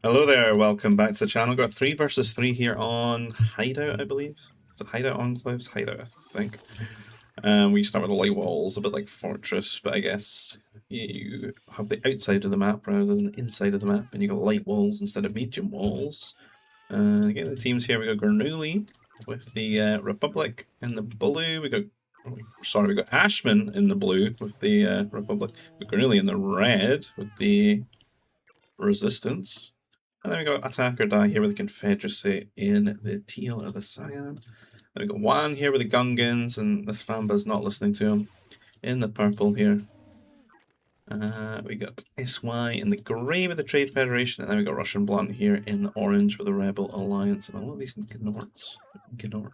Hello there, welcome back to the channel. Got 3 versus 3 here on Hideout, I believe. It's a Hideout Enclaves? Hideout, I think. We start with the light walls, a bit like Fortress, but I guess you have the outside of the map rather than the inside of the map, and you got light walls instead of medium walls. Again, the teams here, we got Gernuli with the Republic in the blue. We got Ashman in the blue with the Republic. We got Gernuli in the red with the Resistance. And then we got Attack or Die here with the Confederacy in the teal or the cyan. Then we got Wan here with the Gungans, and this Famba's not listening to him in the purple here. We got SY in the grey with the Trade Federation, and then we got Russian Blunt here in the orange with the Rebel Alliance. And a lot of these Gnorts. Gnort.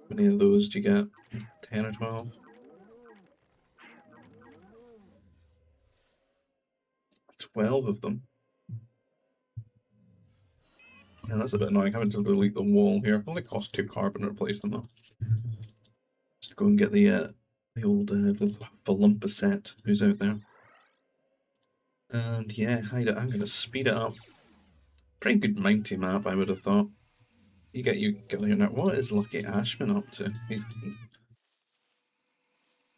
How many of those do you get? 10 or 12? 12 of them. Yeah, that's a bit annoying, having to delete the wall here. Only cost 2 carbon to replace them though. Just go and get the old Volumpa set who's out there. And yeah, I'm gonna speed it up. Pretty good mountie map, I would have thought. You get your net. What is Lucky Ashman up to? He's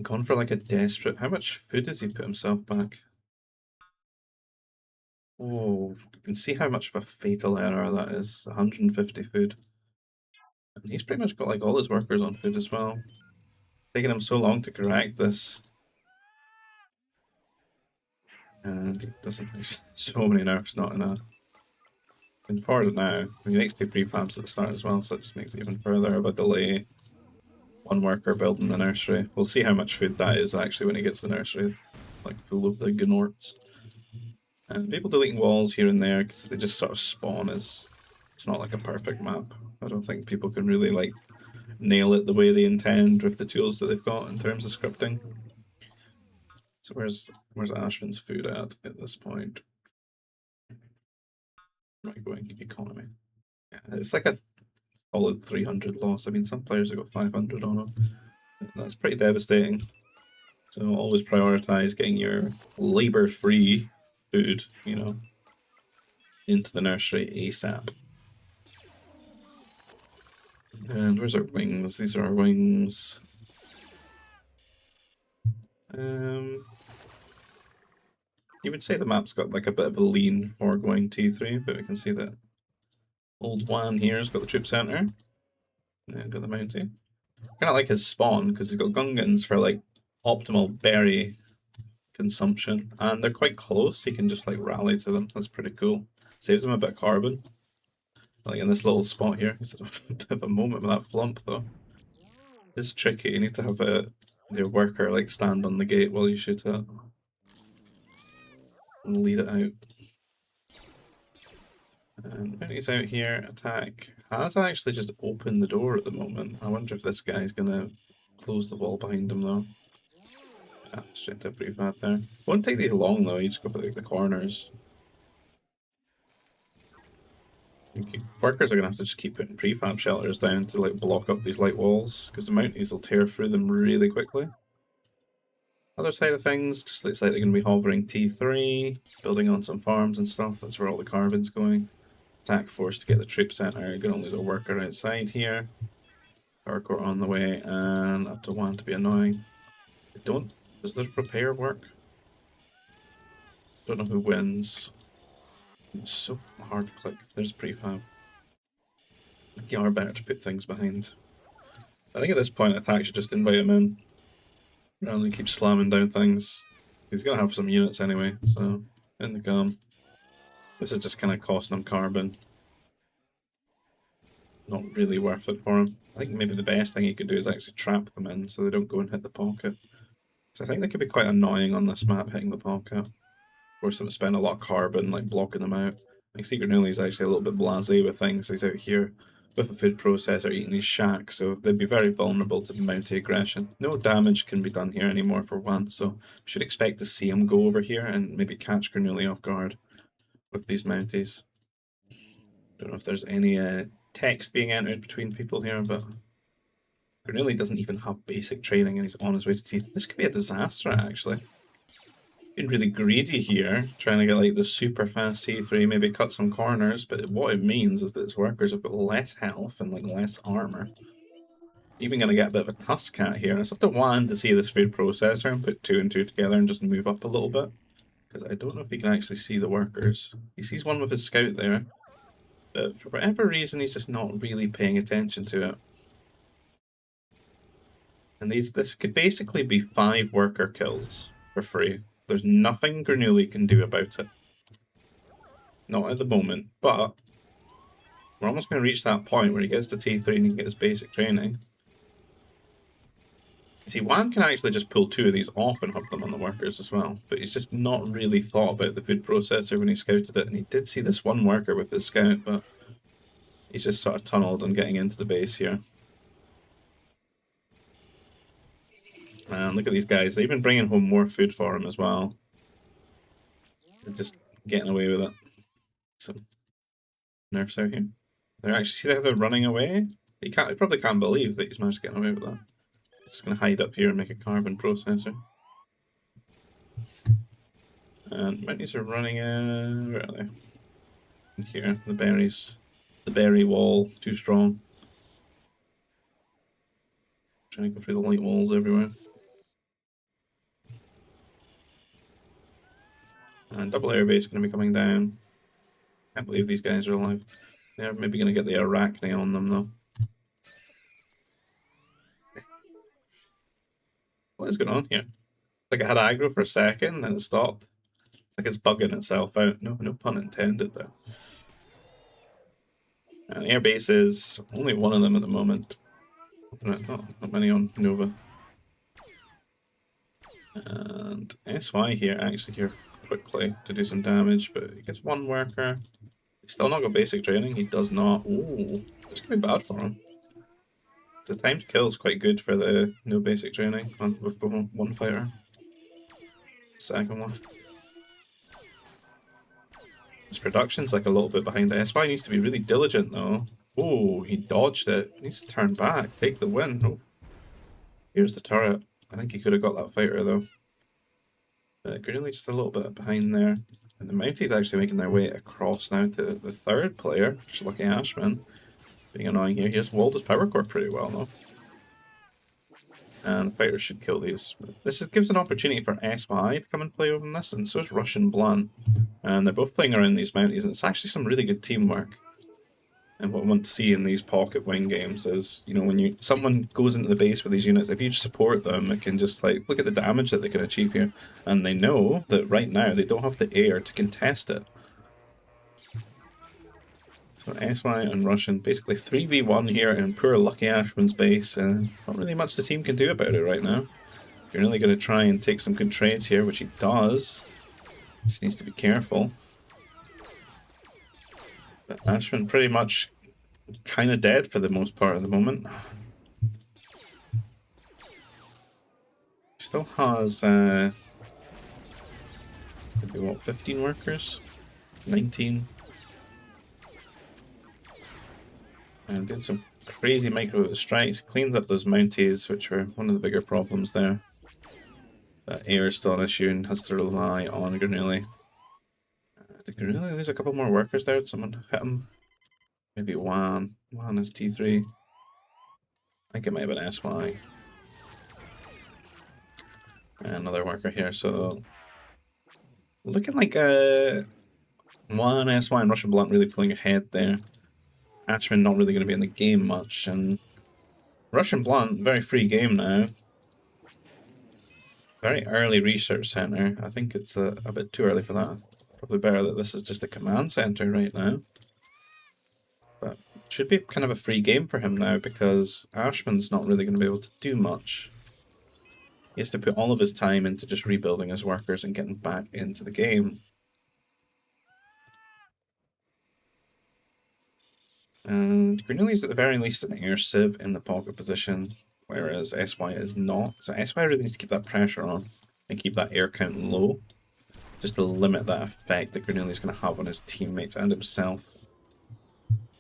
gone for like a desperate. How much food has he put himself back? Oh, you can see how much of a fatal error that is. 150 food. And he's pretty much got like all his workers on food as well. Taking him so long to correct this. And he doesn't. There's so many nerfs not enough. And for it now, he makes 2 prefabs at the start as well, so it just makes it even further of a delay. 1 worker building the nursery. We'll see how much food that is actually when he gets the nursery, like full of the Gnorts. And people deleting walls here and there because they just sort of spawn as it's not like a perfect map. I don't think people can really like nail it the way they intend with the tools that they've got in terms of scripting. So where's Ashman's food at this point? Right, going economy. Yeah, it's like a solid 300 loss. I mean, some players have got 500 on them. That's pretty devastating. So always prioritize getting your labor-free food, you know, into the nursery ASAP. And where's our wings? These are our wings. You would say the map's got like a bit of a lean for going T3, but we can see that old Wan here's got the troop center. And got the mountie. Kind of like his spawn, because he's got Gungans for like optimal berry consumption, and they're quite close. He can just like rally to them. That's pretty cool. Saves him a bit of carbon. Like in this little spot here, he's a bit of a moment with that flump though. It's tricky. You need to have your worker like stand on the gate while you shoot it and lead it out. And when he's out here, attack has actually just opened the door at the moment. I wonder if this guy's gonna close the wall behind him though. Yeah, straight to a prefab there. Won't take these long though, you just go for like the corners. Workers are gonna have to just keep putting prefab shelters down to like block up these light walls, because the mounties will tear through them really quickly. Other side of things, just looks like they're gonna be hovering T3, building on some farms and stuff. That's where all the carbon's going. Attack force to get the troop center. You're gonna lose a worker outside here. Power core on the way, and up to 1 to be annoying. Does this prepare work? Don't know who wins. It's so hard to click. There's prefab. You are better to put things behind. I think at this point, attack should just invite him in, rather than keep slamming down things. He's gonna have some units anyway, so in they come. This is just kind of costing him carbon. Not really worth it for him. I think maybe the best thing he could do is actually trap them in so they don't go and hit the pocket. So I think they could be quite annoying on this map, hitting the pocket. Force them to spend a lot of carbon, like blocking them out. Like Secret Newly is actually a little bit blasé with things. He's out here with a food processor eating his shack, so they'd be very vulnerable to mountie aggression. No damage can be done here anymore for 1, so we should expect to see him go over here and maybe catch Gernuli off guard with these mounties. Don't know if there's any text being entered between people here, but Gernuli doesn't even have basic training and he's on his way to teeth. This could be a disaster, actually. Being really greedy here, trying to get like the super fast T3, maybe cut some corners, but what it means is that its workers have got less health and like less armor. Even gonna get a bit of a tusk cat here, and it's up to one to see this food processor and put 2 and 2 together and just move up a little bit. Because I don't know if he can actually see the workers. He sees one with his scout there, but for whatever reason he's just not really paying attention to it. And this could basically be 5 worker kills for free. There's nothing Granuli can do about it. Not at the moment, but we're almost going to reach that point where he gets the T3 and he can get his basic training. See, Wan can actually just pull 2 of these off and have them on the workers as well, but he's just not really thought about the food processor when he scouted it, and he did see this one worker with his scout, but he's just sort of tunneled on getting into the base here. And look at these guys, they've been bringing home more food for him as well. They're just getting away with it. Some nerfs out here. They're actually, see how they're running away? He probably can't believe that he's managed to get away with that. Just gonna hide up here and make a carbon processor. And mounties are running where are they? In here, the berries. The berry wall, too strong. Trying to go through the light walls everywhere. And double airbase gonna be coming down. Can't believe these guys are alive. They're maybe gonna get the arachne on them though. What is going on here? Like it had aggro for a second and it stopped. It's like it's bugging itself out. No pun intended though. And air bases, only one of them at the moment. Not many on Nova. And SY here, actually here quickly to do some damage, but he gets one worker. He's still not got basic training, he does not. Ooh, this could be bad for him. The time to kill is quite good for the no basic training with one fighter. Second one. His production's like a little bit behind. SY needs to be really diligent though. Oh, he dodged it. He needs to turn back, take the win. Oh. Here's the turret. I think he could have got that fighter though. Greenlee just a little bit behind there. And the Mountie's actually making their way across now to the third player, Lucky Ashman. Being annoying here. He just walled his power core pretty well though. And the fighters should kill these. This gives an opportunity for SY to come and play over this, and so is Russian Blunt. And they're both playing around these Mounties, and it's actually some really good teamwork. And what I want to see in these pocket wing games is, you know, when someone goes into the base with these units, if you just support them, it can just like, look at the damage that they can achieve here. And they know that right now they don't have the air to contest it. So SY and Russian, basically 3v1 here in poor Lucky Ashman's base, and not really much the team can do about it right now. You're really going to try and take some good trades here, which he does. Just needs to be careful. But Ashman pretty much kind of dead for the most part at the moment. Still has, maybe what, 15 workers? 19? And did some crazy micro strikes, cleans up those Mounties, which were one of the bigger problems there. But air is still an issue and has to rely on Granuli. Did Granuli lose a couple more workers there? Did someone hit him? Maybe Wan. Wan is T3. I think it might have been SY. And another worker here, so looking like Wan, SY, and Russian Blunt really pulling ahead there. Ashman not really going to be in the game much, and Russian Blunt, very free game now. Very early research center. I think it's a bit too early for that. Probably better that this is just a command center right now. But it should be kind of a free game for him now because Ashman's not really going to be able to do much. He has to put all of his time into just rebuilding his workers and getting back into the game. And Granuli's at the very least an air sieve in the pocket position, whereas SY is not. So SY really needs to keep that pressure on and keep that air count low, just to limit that effect that Granuli's going to have on his teammates and himself.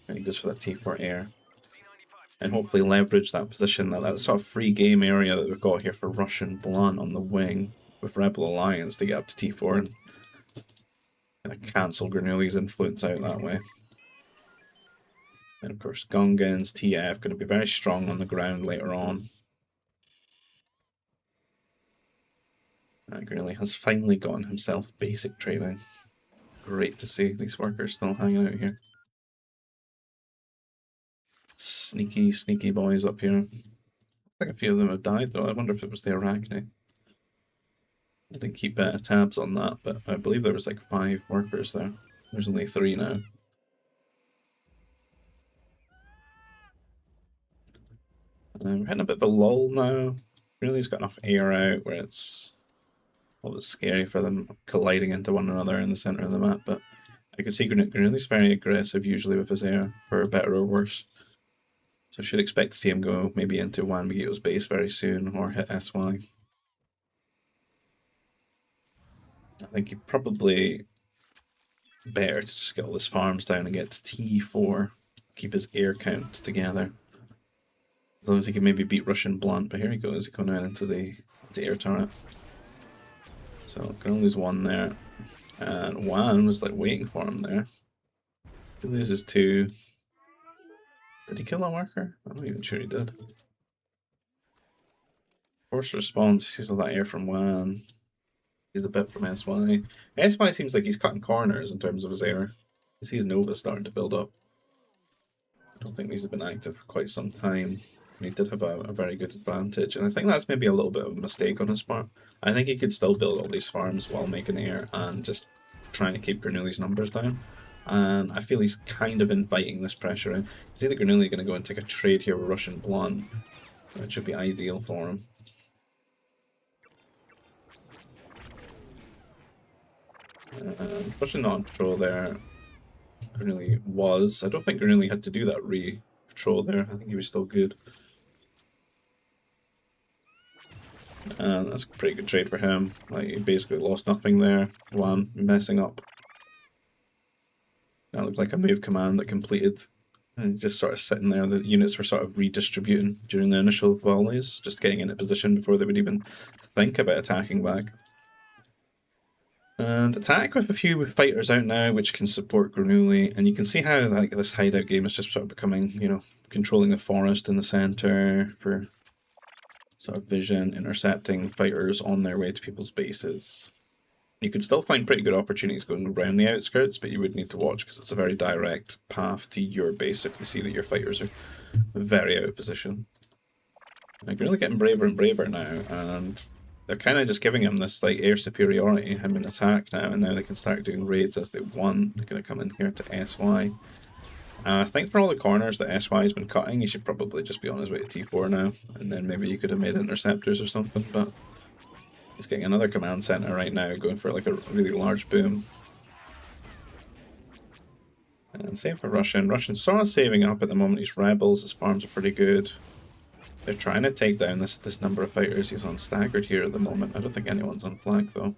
And he goes for that T4 air. And hopefully leverage that position, that sort of free game area that we've got here for Russian Blunt on the wing. with Rebel Alliance to get up to T4 and kind of cancel Granuli's influence out that way. And of course, Gungan's TF going to be very strong on the ground later on. Granuli has finally gotten himself basic training. Great to see these workers still hanging out here. Sneaky, sneaky boys up here. I think a few of them have died though. I wonder if it was the Arachne. I didn't keep tabs on that, but I believe there was like 5 workers there. There's only 3 now. We're hitting a bit of a lull now. Really's got enough air out where it's a little bit scary for them colliding into one another in the centre of the map, but I can see Granuli's very aggressive usually with his air, for better or worse. So I should expect to see him go maybe into Juan Miguel's base very soon, or hit SY. I think he probably better to just get all his farms down and get to T4, keep his air count together. As long as he can maybe beat Russian Blunt, but here he goes, he's going out into the air turret. So can only lose 1 there. And Juan was like waiting for him there. He loses 2. Did he kill that worker? I'm not even sure he did. Force response, he sees all that air from Juan. He's a bit from SY. SY seems like he's cutting corners in terms of his air. He sees Nova starting to build up. I don't think these have been active for quite some time. He did have a very good advantage, and I think that's maybe a little bit of a mistake on his part. I think he could still build all these farms while making air and just trying to keep Granuli's numbers down. And I feel he's kind of inviting this pressure in. It's either Granuli going to go and take a trade here with Russian Blunt, which should be ideal for him. Russian not on patrol there. Granuli was. I don't think Granuli had to do that re-patrol there. I think he was still good. And that's a pretty good trade for him. Like, he basically lost nothing there. One messing up. That looked like a move command that completed. And just sort of sitting there. The units were sort of redistributing during the initial volleys, just getting into position before they would even think about attacking back. And attack with a few fighters out now, which can support Granuli, and you can see how like this hideout game is just sort of becoming, you know, controlling the forest in the center for sort of vision, intercepting fighters on their way to people's bases. You could still find pretty good opportunities going around the outskirts, but you would need to watch because it's a very direct path to your base if you see that your fighters are very out of position. Like, really getting braver and braver now, and they're kind of just giving him this like air superiority, him in attack now, and now they can start doing raids as they want. They're going to come in here to SY. I think for all the corners that SY has been cutting, he should probably just be on his way to T4 now, and then maybe you could have made interceptors or something, but he's getting another command center right now, going for like a really large boom. And same for Russian. Russian's sort of saving up at the moment. He's rebels, his farms are pretty good. They're trying to take down this number of fighters. He's on staggered here at the moment. I don't think anyone's on flank though.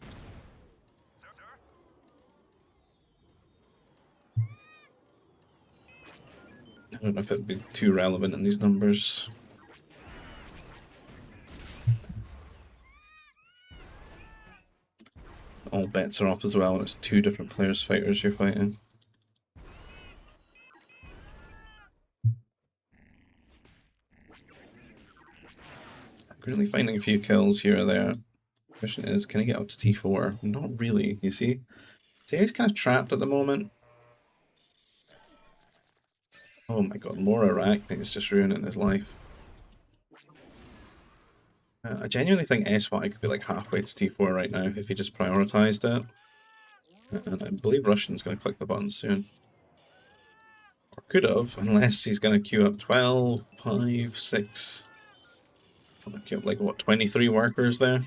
I don't know if it'd be too relevant in these numbers. All bets are off as well. It's 2 different players' fighters you're fighting. Currently finding a few kills here or there. Question is, can he get up to T4? Not really, you see? See, he's kind of trapped at the moment. Oh my god, more Arachne is just ruining his life. I genuinely think SY could be like halfway to T4 right now if he just prioritized it. And I believe Russian's going to click the button soon. Or could have, unless he's going to queue up 12, 5, 6. I'm going to queue up like, what, 23 workers there?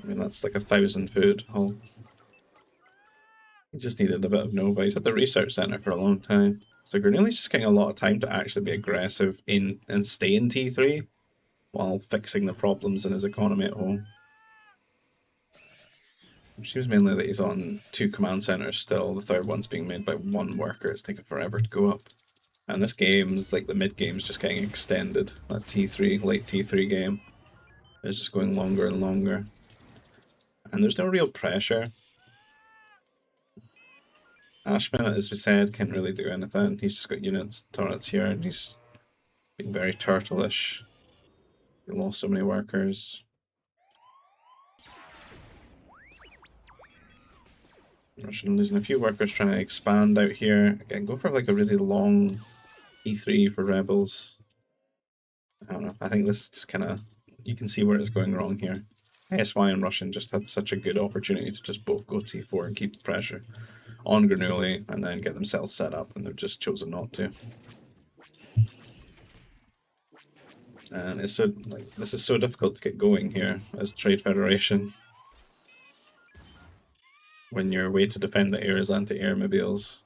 I mean, that's like 1,000 food. He just needed a bit of Nova. He's at the research center for a long time. So Granuli's just getting a lot of time to actually be aggressive in and stay in T3 while fixing the problems in his economy at home. It seems mainly that he's on 2 command centers still. The third one's being made by 1 worker. It's taking forever to go up. And this game's like the mid game's just getting extended. That T3, late T3 game is just going longer and longer. And there's no real pressure. Ashman, as we said, can't really do anything. He's just got units, turrets here, and he's being very turtle-ish. He lost so many workers. Russian losing a few workers trying to expand out here. Again, go for like a really long E3 for rebels. I don't know. I think this just kind of, you can see where it's going wrong here. SY and Russian just had such a good opportunity to just both go T4 and keep the pressure on Granuli and then get themselves set up, and they've just chosen not to. And it's so, like, this is so difficult to get going here as Trade Federation. When your way to defend the air is anti-air mobiles.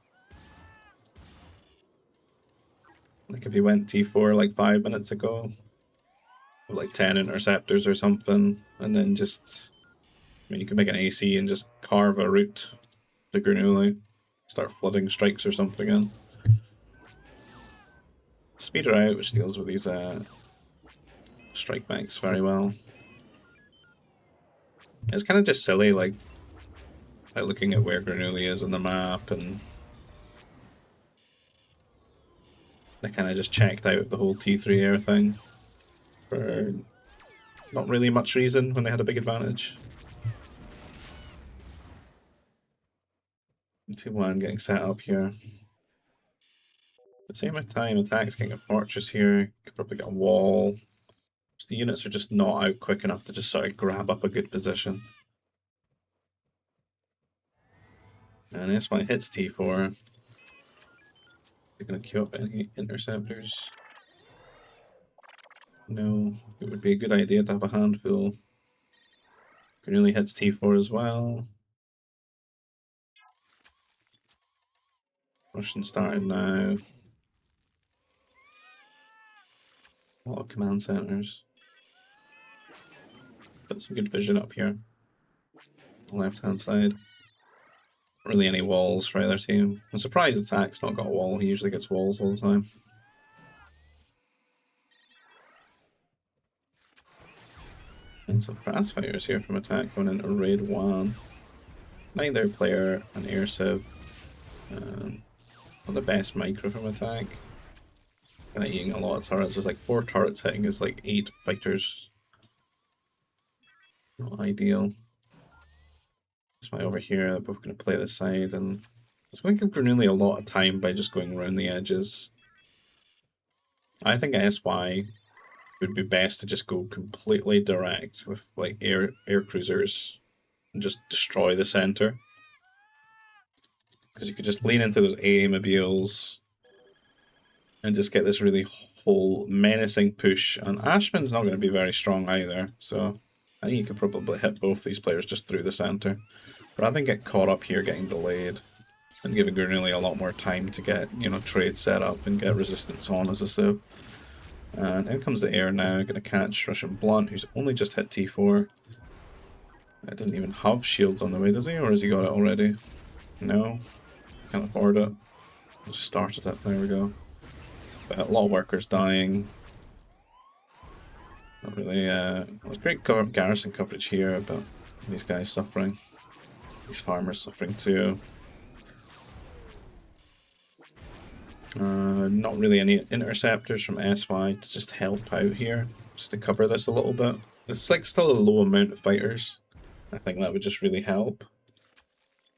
Like if you went T4 like 5 minutes ago, with like 10 interceptors or something, and then just, I mean, you could make an AC and just carve a route to Granuli, start flooding strikes or something in. Speed her out, which deals with these strike banks very well. It's kind of just silly, like looking at where Granuli is on the map, and they kind of just checked out of the whole T3 air thing for not really much reason when they had a big advantage. 2-1 getting set up here. At the same time, attacks getting a fortress here. Could probably get a wall. The units are just not out quick enough to just sort of grab up a good position. And this one hits T4. They're going to queue up any interceptors. No, it would be a good idea to have a handful. Granuli hits T4 as well. Russian started now. A lot of command centers. Put some good vision up here. Left hand side. Not really any walls for either team. I'm surprised Attack's not got a wall. He usually gets walls all the time. And some fast fighters here from Attack going into raid 1. Neither player an air civ. Not the best micro from Attack. Kind of eating a lot of turrets. There's like 4 turrets hitting is like 8 fighters. Not ideal. That's why over here they're both going to play this side, and it's going to give Granuli a lot of time by just going around the edges. I think SY would be best to just go completely direct with like air cruisers and just destroy the center. Because you could just lean into those AA mobiles and just get this really whole menacing push. And Ashman's not going to be very strong either, so I think you could probably hit both these players just through the center. Rather than get caught up here getting delayed and giving Granuli a lot more time to get, you know, trade set up and get resistance on as a civ. And in comes the air now, going to catch Russian Blunt, who's only just hit T4. It doesn't even have shields on the way, does he? Or has he got it already? No. Can't afford it. I just started it, there we go. But a lot of workers dying. Not really, it was great garrison coverage here, but these guys suffering. These farmers suffering too. Not really any interceptors from SY to just help out here, just to cover this a little bit. It's like still a low amount of fighters. I think that would just really help.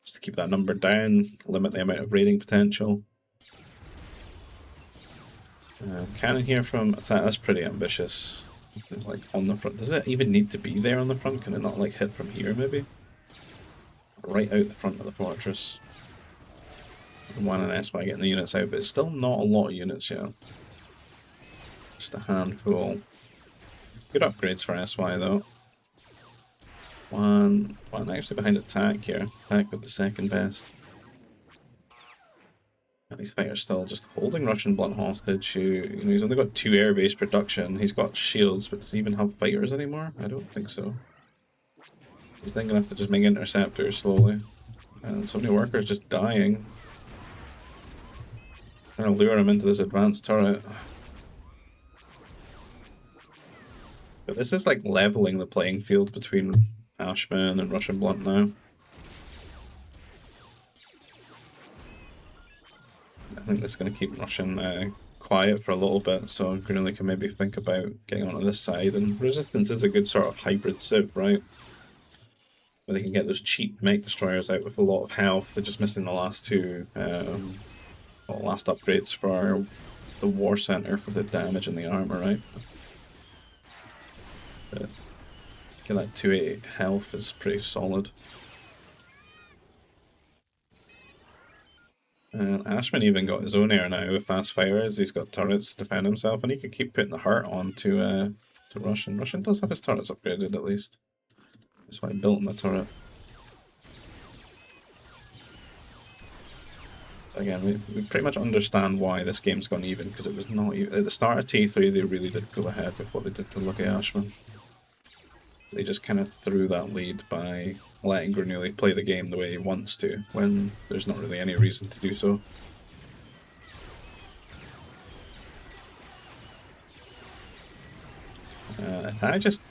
Just to keep that number down, limit the amount of raiding potential. Cannon here from Attack, that's pretty ambitious. Like on the front, does it even need to be there on the front? Can it not like hit from here maybe? Right out the front of the fortress. One and SY getting the units out, but it's still not a lot of units yet. Just a handful. Good upgrades for SY though. One actually behind Attack here. Attack with the second best. And these fighters still just holding Russian Blunt hostage, who, you know, he's only got 2 air-based production. He's got shields, but does he even have fighters anymore? I don't think so. He's then gonna have to just make interceptors slowly. And so many workers just dying. Trying to lure him into this advanced turret. But this is like leveling the playing field between Ashman and Russian Blunt now. I think this is going to keep Russian quiet for a little bit, so Grunley can maybe think about getting onto this side. And Resistance is a good sort of hybrid civ, right? Where they can get those cheap mech destroyers out with a lot of health. They're just missing the last two, last upgrades for the War Center for the damage and the armor, right? But get that 280 health is pretty solid. And Ashman even got his own air now with fast fires. He's got turrets to defend himself, and he could keep putting the hurt on to Russian. Russian does have his turrets upgraded at least. That's why I built the turret. Again, we pretty much understand why this game's gone even, because it was not even. At the start of T3, they really did go ahead with what they did to Lucky Ashman. They just kind of threw that lead by letting Grunley play the game the way he wants to, when there's not really any reason to do so. I just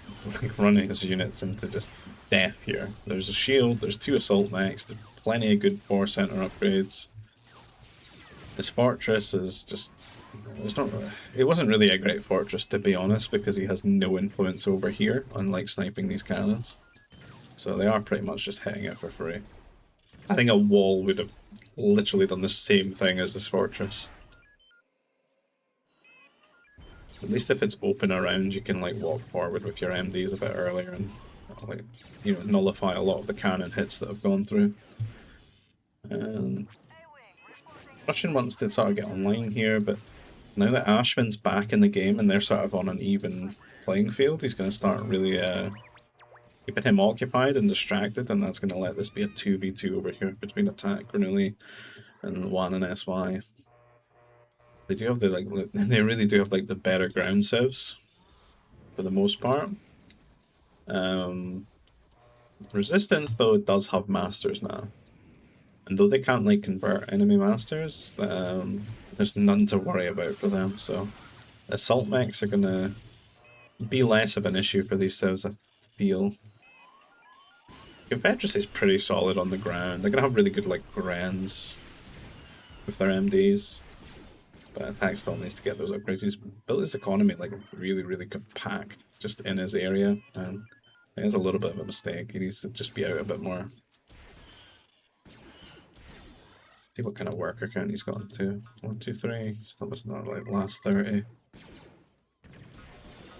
running his units into just death here. There's a shield, there's 2 assault mechs, there's plenty of good War Center upgrades. His fortress is just... it wasn't really a great fortress, to be honest, because he has no influence over here, unlike sniping these cannons. So they are pretty much just hitting it for free. I think a wall would have literally done the same thing as this fortress. At least if it's open around, you can like walk forward with your MDs a bit earlier and like, you know, nullify a lot of the cannon hits that have gone through. Russian wants to sort of get online here, but now that Ashman's back in the game and they're sort of on an even playing field, he's going to start really keeping him occupied and distracted, and that's going to let this be a 2v2 over here between Attack, Grunley, and Juan and SY. They do have the they really do have like the better ground civs for the most part. Resistance though does have masters now, and though they can't like convert enemy masters, there's none to worry about for them. So assault mechs are gonna be less of an issue for these civs, I feel. Confederacy is pretty solid on the ground. They're gonna have really good like Grens with their MDs. But Attack still needs to get those upgrades. He's built his economy like really compact just in his area, and it is a little bit of a mistake. He needs to just be out a bit more. See what kind of worker count he's got to. 1, 2, 3. Still missing that like last 30.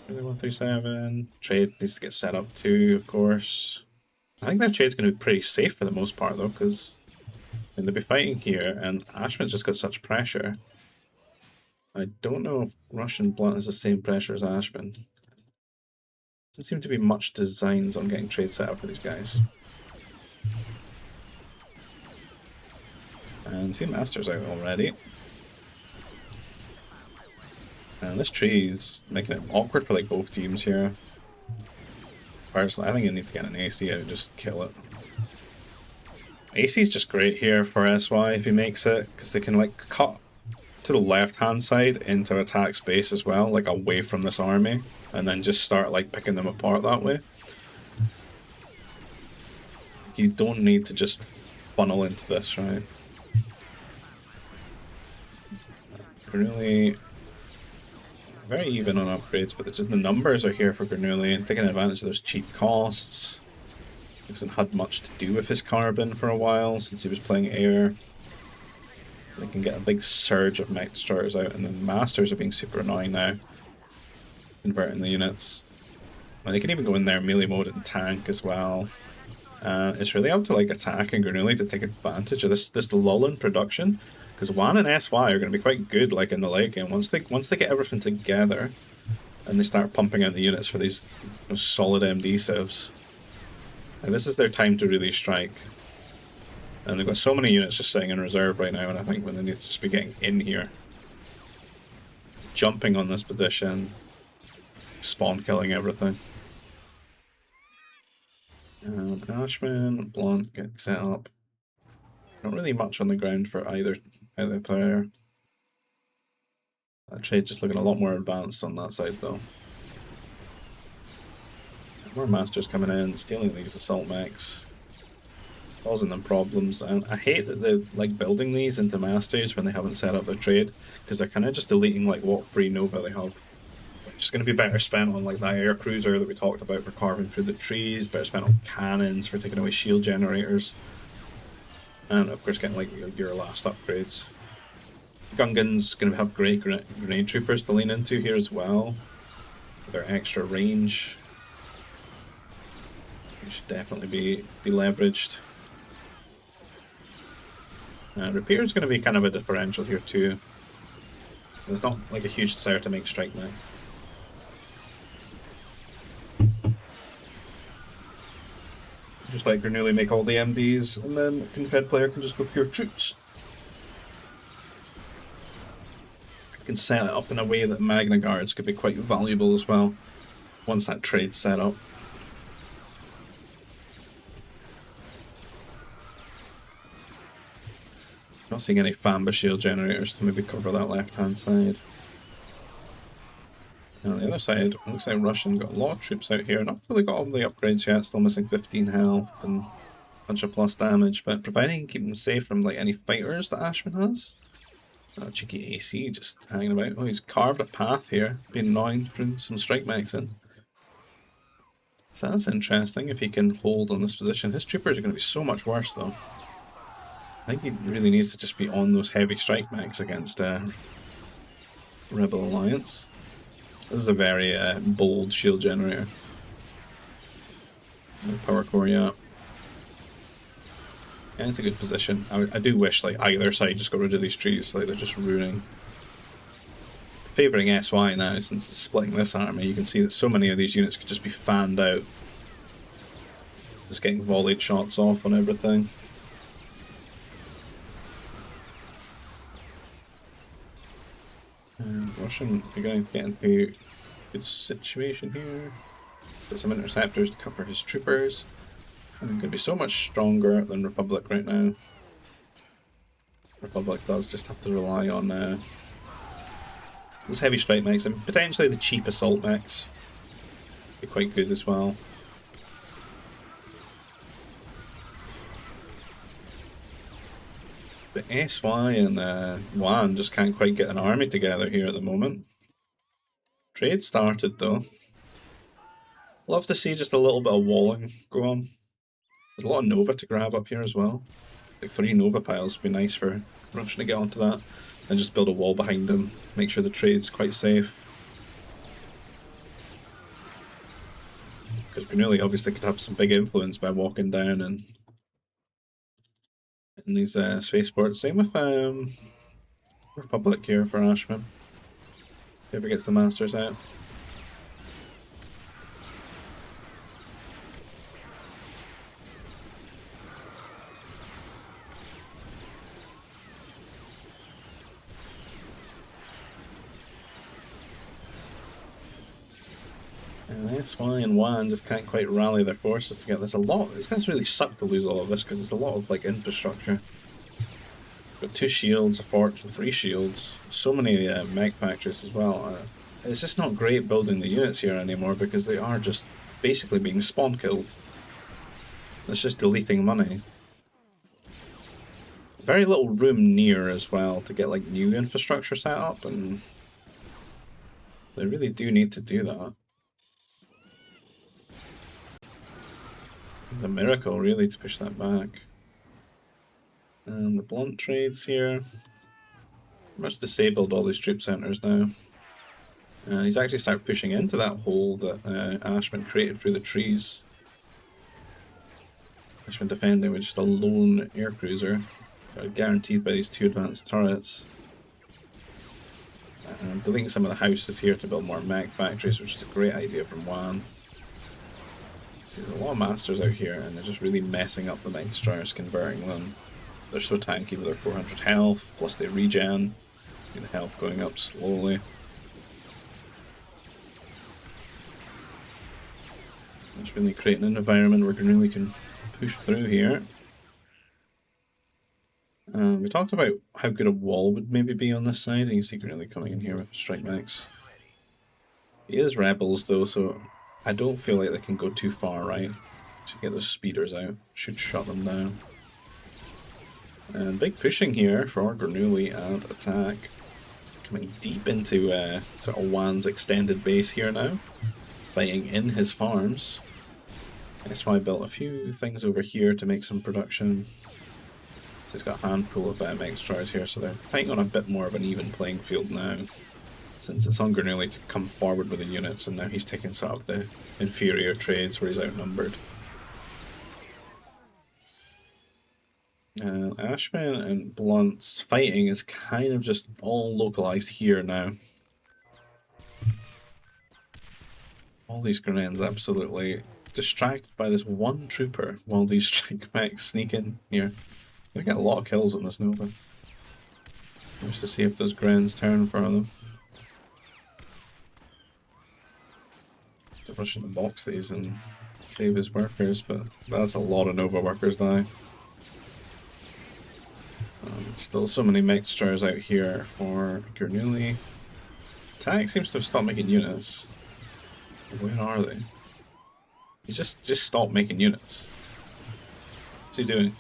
137. Trade needs to get set up too, of course. I think that trade's going to be pretty safe for the most part though, because they'll be fighting here, and Ashman's just got such pressure. I don't know if Russian Blunt has the same pressure as Ashman. Doesn't seem to be much designs on getting trade set up for these guys. And see Master's out already. And this tree is making it awkward for like both teams here. Personally, I think you need to get an AC out and just kill it. AC's just great here for SY if he makes it, because they can like cut to the left hand side into Attack space as well, like away from this army, and then just start like picking them apart that way. You don't need to just funnel into this, right? Grunley very even on upgrades, but just the numbers are here for Grunley and taking advantage of those cheap costs. He hasn't had much to do with his carbon for a while since he was playing air. They can get a big surge of mech destroyers out, and then masters are being super annoying now, converting the units. And they can even go in there melee mode and tank as well. It's really up to like Attack and Grunley to take advantage of this lull in production, because Juan and SY are going to be quite good like in the late game. Once they get everything together and they start pumping out the units for these solid MD civs, and this is their time to really strike. And they've got so many units just sitting in reserve right now, and I think when they need to just be getting in here, jumping on this position, spawn killing everything. And Ashman, Blunt get set up. Not really much on the ground for either player. That trade just looking a lot more advanced on that side though. More masters coming in, stealing these assault mechs, causing them problems. And I hate that they're like building these into masters when they haven't set up their trade, because they're kind of just deleting like what free Nova they have. Which is going to be better spent on like that air cruiser that we talked about for carving through the trees, better spent on cannons for taking away shield generators. And of course getting like your last upgrades. Gungan's going to have great grenade troopers to lean into here as well. With their extra range. It should definitely be leveraged. Repair is going to be kind of a differential here too. There's not like a huge desire to make strike mech. Just like Granuli make all the MDs, and then the Confed player can just go pure troops. I can set it up in a way that Magna Guards could be quite valuable as well, once that trade's set up. Not seeing any Famba shield generators to maybe cover that left-hand side. And on the other side, it looks like Russian got a lot of troops out here. Not really got all the upgrades yet, still missing 15 health and a bunch of plus damage, but providing you can keep them safe from like any fighters that Ashman has. Cheeky AC just hanging about. Oh, he's carved a path here, being annoying, throwing some strike mechs in. So that's interesting if he can hold on this position. His troopers are going to be so much worse though. I think he really needs to just be on those heavy strike mechs against Rebel Alliance. This is a very bold shield generator. Power core, yeah. And it's a good position. I do wish like either side just got rid of these trees, like they're just ruining. Favouring SY now since it's splitting this army, you can see that so many of these units could just be fanned out. Just getting volleyed shots off on everything. Russian beginning to get into a good situation here. Got some interceptors to cover his troopers. And going to be so much stronger than Republic right now. Republic does just have to rely on those heavy strike mechs and potentially the cheap assault mechs. Be quite good as well. But SY and WAN just can't quite get an army together here at the moment. Trade started though. Love to see just a little bit of walling go on. There's a lot of Nova to grab up here as well. Like 3 Nova piles would be nice for Russian to get onto that. And just build a wall behind them. Make sure the trade's quite safe. Because Granuli obviously could have some big influence by walking down and in these spaceports. Same with Republic here for Ashman. Whoever gets the Masters out. SY and WAN just can't quite rally their forces together. There's a lot. It's going to really suck to lose all of this because there's a lot of like infrastructure. Got 2 shields, a fort, 3 shields. So many mech factories as well. It's just not great building the units here anymore because they are just basically being spawn killed. It's just deleting money. Very little room near as well to get like new infrastructure set up, and they really do need to do that. The miracle really to push that back. And the blunt trades here. Much disabled all these troop centers now. And he's actually started pushing into that hole that Ashman created through the trees. Ashman defending with just a lone air cruiser. Guaranteed by these 2 advanced turrets. And deleting some of the houses here to build more mech factories, which is a great idea from WAN. See, there's a lot of masters out here, and they're just really messing up the Mech Destroyers, converting them. They're so tanky with their 400 health, plus they regen. See the health going up slowly. It's really creating an environment where Granuli can push through here. We talked about how good a wall would maybe be on this side, and you see Grenouille coming in here with strike max. He is rebels though, so I don't feel like they can go too far right to get those speeders out. Should shut them down. And big pushing here for Grenouille and attack. Coming deep into sort of Juan's extended base here now. Fighting in his farms. SY built a few things over here to make some production. So he's got a handful of extras here, so they're fighting on a bit more of an even playing field now. Since it's on Grenouille to come forward with the units, and now he's taking sort of the inferior trades where he's outnumbered. Ashman and Blunt's fighting is kind of just all localized here now. All these grenades absolutely distracted by this one trooper while these strike mechs sneak in here. Gonna get a lot of kills on this Nova. Just to see if those grenades turn for them. To rush in the box these and save his workers, but that's a lot of Nova workers now. Still so many mixtures out here for Grenouille. Attack seems to have stopped making units. Where are they? He's just stopped making units. What's he doing?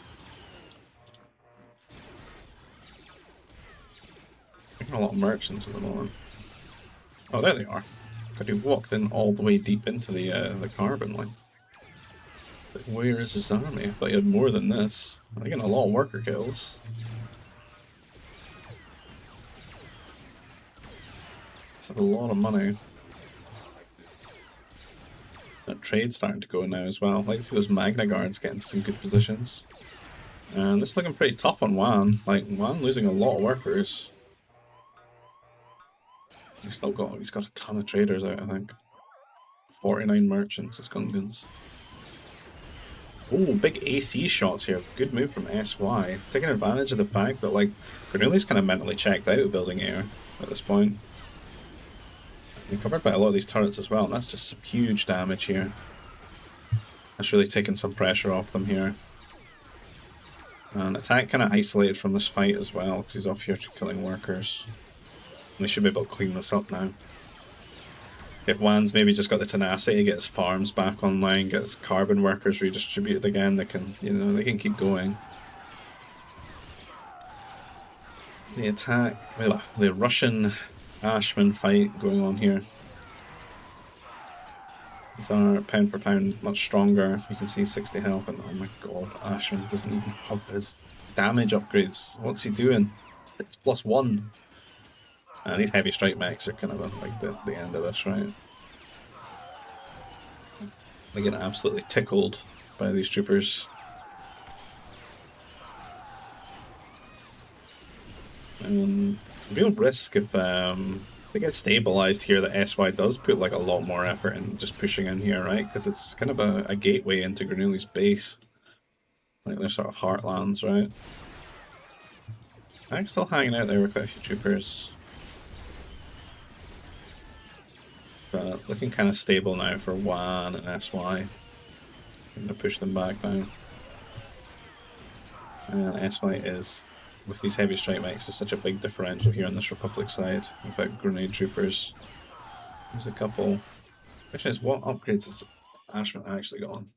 Making a lot of merchants at the moment. Oh, there they are. God, he walked in all the way deep into the carbon line. But where is his army? I thought he had more than this. I'm getting a lot of worker kills. It's a lot of money. That trade's starting to go now as well. I like to see those Magna Guards getting some good positions. And this is looking pretty tough on Juan. Like, Juan losing a lot of workers. He's got a ton of traders out, I think. 49 merchants as Gungans. Oh, big AC shots here. Good move from SY. Taking advantage of the fact that, like, Grenouille's kind of mentally checked out of building air at this point. They're covered by a lot of these turrets as well, and that's just some huge damage here. That's really taken some pressure off them here. And attack kind of isolated from this fight as well, because he's off here killing workers. And they should be able to clean this up now. If Juan's maybe just got the tenacity to get his farms back online, get his carbon workers redistributed again, they can, they can keep going. The attack, the Russian Ashman fight going on here. These are pound for pound much stronger. You can see 60 health, and oh my god, Ashman doesn't even have his damage upgrades. What's he doing? It's +1. And these heavy strike mechs are kind of like the end of this, right? They get absolutely tickled by these troopers. Real risk if they get stabilized here that SY does put like a lot more effort in just pushing in here, right? Because it's kind of a gateway into Grenouille's base. Like they're sort of heartlands, right? I'm still hanging out there with quite a few troopers. But looking kind of stable now for Juan and SY. I'm going to push them back now. And SY is, with these heavy strike mechs, there's such a big differential here on this Republic side. Without grenade troopers. There's a couple. Question is, what upgrades has Ashman actually got on?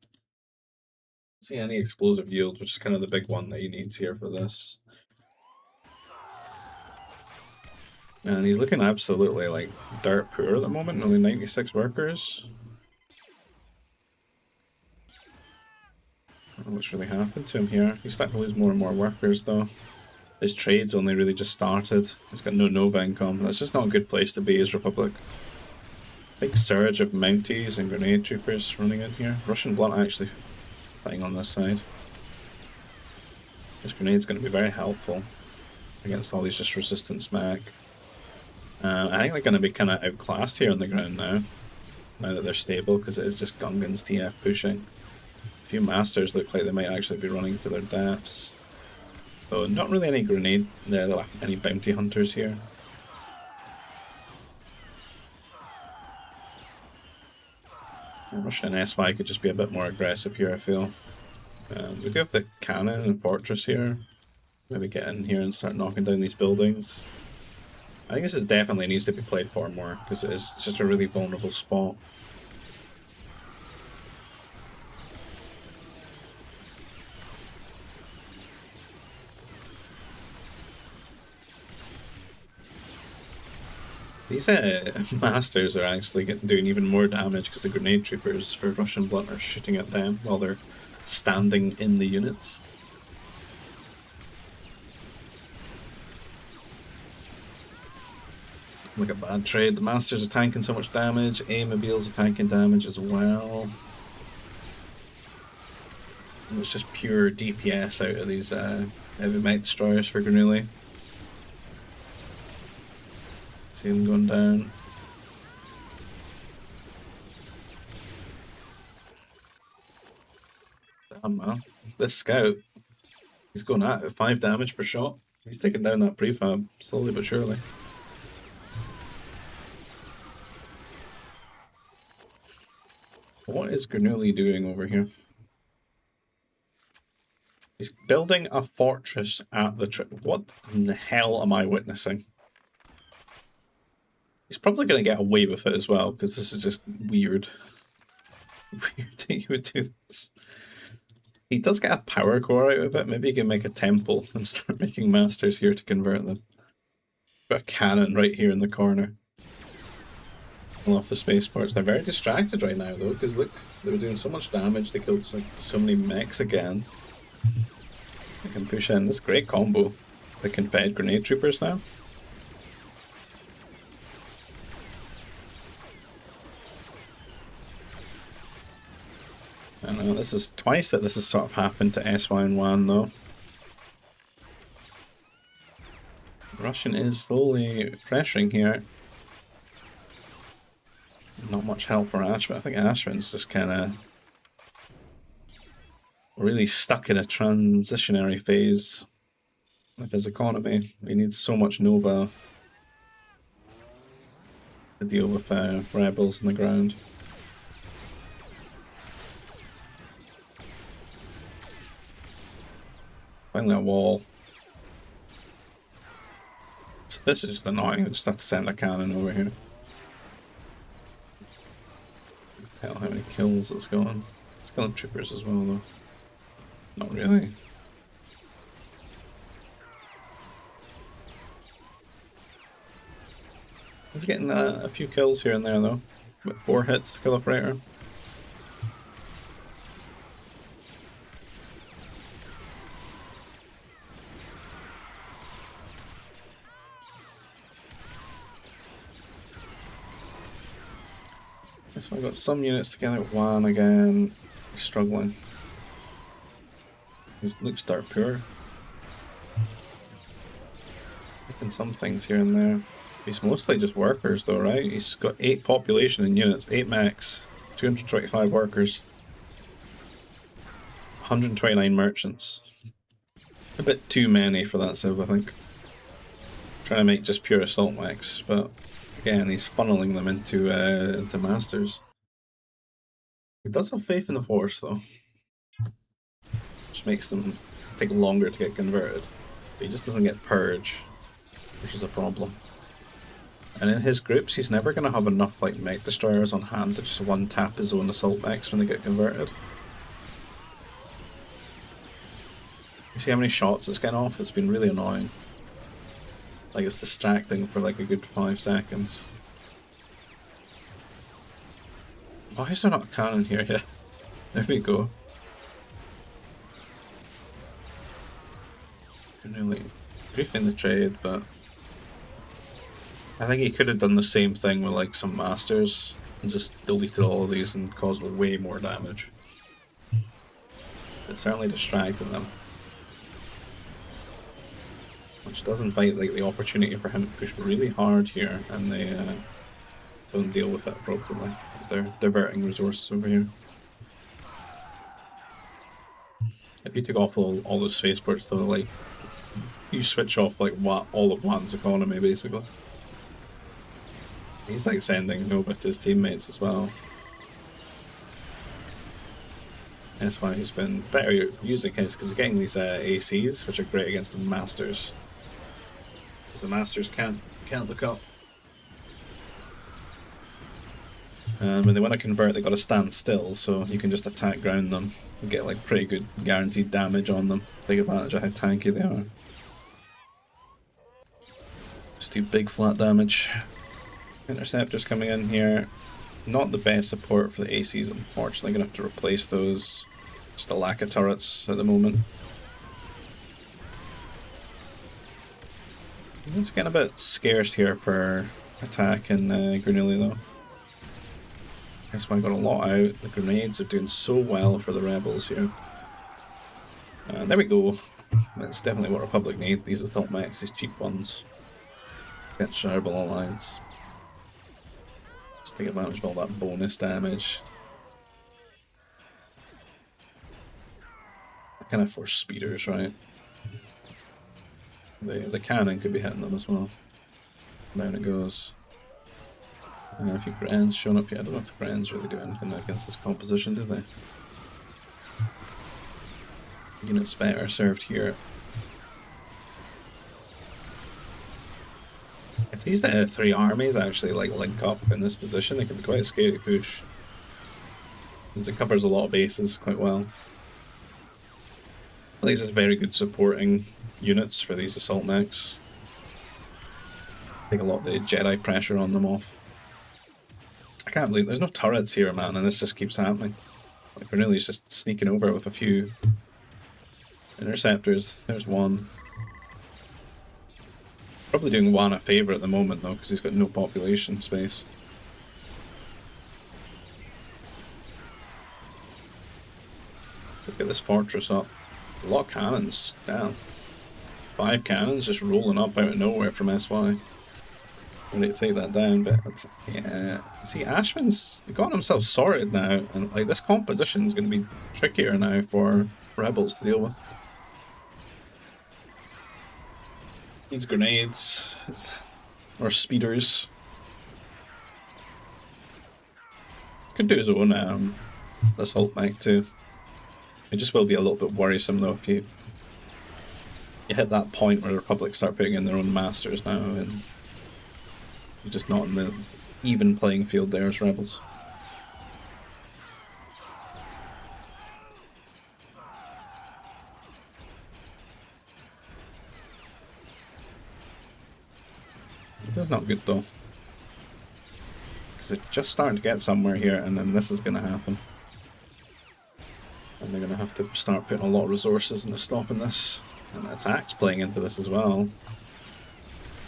See any explosive yield, which is kind of the big one that he needs here for this. And he's looking absolutely like dirt poor at the moment, only 96 workers. I don't know what's really happened to him here. He's starting to lose more and more workers though. His trade's only really just started. He's got no Nova income. That's just not a good place to be as Republic. Big surge of mounties and grenade troopers running in here. Russian Blunt actually fighting on this side. This grenade's going to be very helpful against all these just resistance mech. I think they're going to be kind of outclassed here on the ground now that they're stable, because it is just Gungans TF pushing. A few masters look like they might actually be running to their deaths. So not really any grenade there, any bounty hunters here. Russian and SY could just be a bit more aggressive here, I feel. We do have the cannon and fortress here. Maybe get in here and start knocking down these buildings. I think this definitely needs to be played for more, because it is such a really vulnerable spot. These masters are actually doing even more damage because the grenade troopers for Russian Blunt are shooting at them while they're standing in the units. Like a bad trade. The masters are tanking so much damage. A-mobiles are tanking damage as well. And it's just pure DPS out of these heavy mech destroyers for Granuli. See them going down. Damn, man. This scout, he's going at it. 5 damage per shot. He's taking down that prefab slowly but surely. What is Granuli doing over here? He's building a fortress at the trip. What in the hell am I witnessing? He's probably going to get away with it as well, because this is just weird. Weird that you would do this. He does get a power core out of it. Maybe he can make a temple and start making masters here to convert them. Got a cannon right here in the corner. Off the spaceports. They're very distracted right now though, because look, they were doing so much damage. They killed like so many mechs again. They can push in this great combo. They can fed grenade troopers now. I know this is twice that this has sort of happened to SY1 though. Russian is slowly pressuring here. Not much help for Ashman. I think Ashman's just kind of really stuck in a transitionary phase of his economy. He needs so much Nova to deal with rebels on the ground. Find that wall. So this is just annoying. I just have to send a cannon over here. Hell, how many kills it's going? It's killing troopers as well, though. Not really. He's getting a few kills here and there, though. With 4 hits to kill a freighter. So I've got some units together. 1 again. He's struggling. He looks dark pure. Making some things here and there. He's mostly just workers though, right? He's got 8 population in units, 8 mechs, 225 workers, 129 merchants. A bit too many for that civ, I think. Trying to make just pure assault mechs, but again, he's funneling them into masters. He does have faith in the force though, which makes them take longer to get converted. But he just doesn't get purge, which is a problem. And in his groups, he's never going to have enough like mech destroyers on hand to just one-tap his own assault mechs when they get converted. You see how many shots it's getting off? It's been really annoying. Like, it's distracting for like a good 5 seconds. Why is there not a cannon here yet? There we go. Really briefing the trade, but I think he could have done the same thing with like some masters and just deleted all of these and caused way more damage. It certainly distracted them, which does invite like the opportunity for him to push really hard here, and they don't deal with it appropriately because they're diverting resources over here. If you took off all those spaceports though, like you switch off like all of one's economy basically. He's like sending Nova to his teammates as well. SY who's been better using his because he's getting these ACs, which are great against the Masters. Because the Masters can't look up. And when they want to convert, they got to stand still, so you can just attack ground them and get like pretty good guaranteed damage on them. Take advantage of how tanky they are. Just do big flat damage. Interceptors coming in here. Not the best support for the ACs, unfortunately. Gonna have to replace those. Just a lack of turrets at the moment. It's getting a bit scarce here for attack and Granilli though. Guess I got a lot out. The grenades are doing so well for the rebels here. There we go. That's definitely what Republic need. These assault mechs, these cheap ones. Against Rebel Alliance. Just take advantage of all that bonus damage. Kind of force speeders, right? The cannon could be hitting them as well. Down it goes. A few Grens showing up here. I don't know if the Grens really do anything against this composition, do they? Units better served here. If these three armies actually like link up in this position, they can be quite a scary push. Because it covers a lot of bases quite well. These are very good supporting units for these assault mechs. Take a lot of the Jedi pressure on them off. I can't believe there's no turrets here, man, and this just keeps happening. Like, Cornelius just sneaking over with a few interceptors. There's one. Probably doing Juan a favour at the moment, though, because he's got no population space. Look at this fortress up. A lot of cannons. Damn. 5 cannons just rolling up out of nowhere from SY. Ready to take that down, but it's, yeah. See, Ashman's got himself sorted now, and like this composition is going to be trickier now for rebels to deal with. Needs grenades or speeders. Could do his own assault mech too. It just will be a little bit worrisome though if you hit that point where the Republic start putting in their own masters now, and you're just not in the even playing field there as rebels. That's not good though, because they're just starting to get somewhere here, and then this is going to happen. And they're going to have to start putting a lot of resources into stopping this. And the attack's playing into this as well.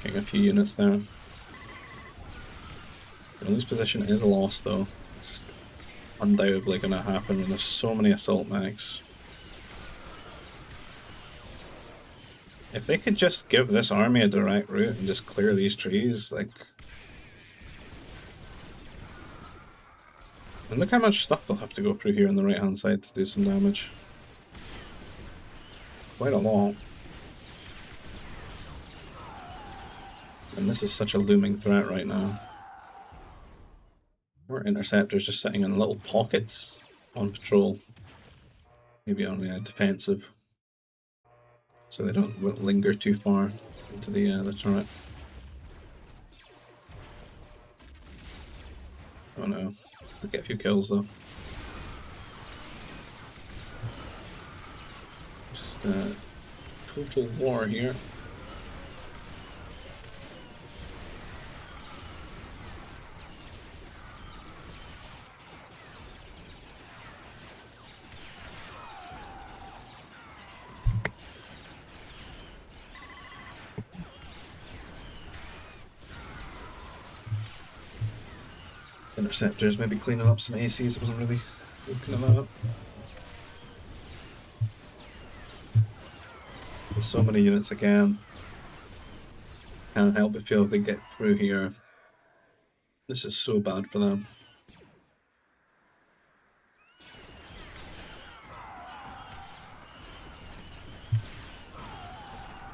Getting a few units there. This position is a loss though. It's just undoubtedly going to happen when there's so many assault mechs. If they could just give this army a direct route and just clear these trees, like... And look how much stuff they'll have to go through here on the right hand side to do some damage. Quite a lot. And this is such a looming threat right now. Our interceptors just sitting in little pockets on patrol. Maybe on the defensive. So they don't linger too far into the turret. Oh no. We'll get a few kills though. Just total war here. Interceptors maybe cleaning up some ACs. I wasn't really looking at that. There's so many units again. Can't help but feel if they get through here. This is so bad for them.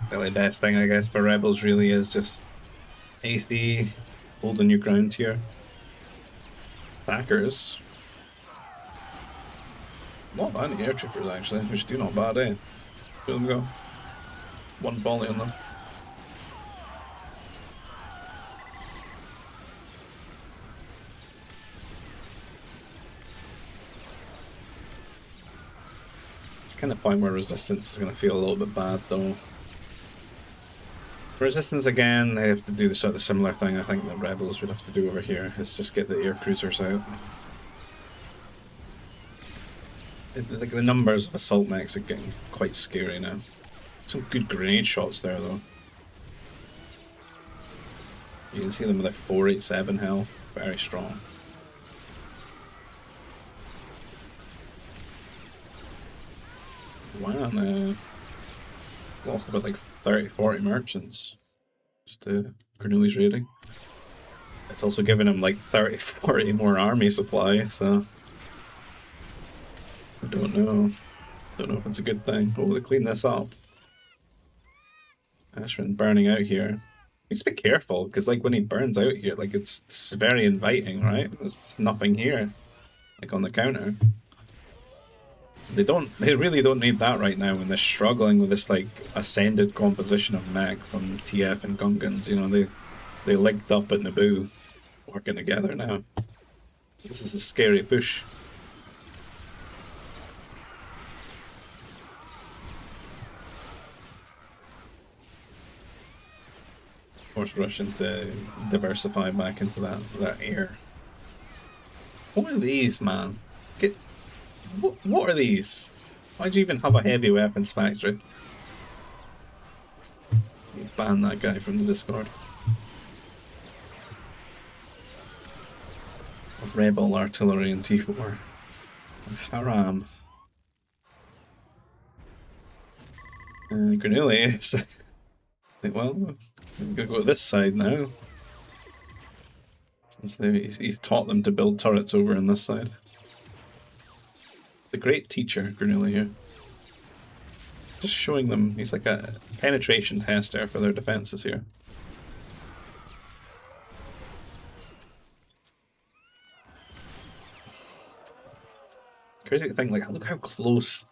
The only best thing I guess for rebels really is just AC holding your ground here. Attackers. A lot of anti-air troopers actually, which do not bad, eh? Let them go. One volley on them. It's kind of point where resistance is going to feel a little bit bad though. Resistance again, they have to do the sort of similar thing I think that Rebels would have to do over here, is just get the air cruisers out. Like the numbers of assault mechs are getting quite scary now. Some good grenade shots there though. You can see them with their 487 health, very strong. Wow, lost about like 30-40 merchants just to Bernoulli's raiding. It's also giving him like 30-40 more army supply, so I don't know. Don't know if it's a good thing. Oh, they clean this up. Ashwin burning out here. Just be careful, because like when he burns out here, like it's very inviting, right? There's nothing here, like on the counter. They really don't need that right now when they're struggling with this like ascended composition of mech from TF and Gungans. You know, they linked up at Naboo, working together now. This is a scary push. Force Russian to diversify back into that air. What are these, man? What are these? Why'd you even have a heavy weapons factory? You ban that guy from the Discord. Of Rebel artillery and T4. Haram. Granuli. Well, I'm gonna go to this side now. Since he's taught them to build turrets over on this side. The great teacher, Granula here. Just showing them, he's like a penetration tester for their defenses here. Crazy to think, like, look how close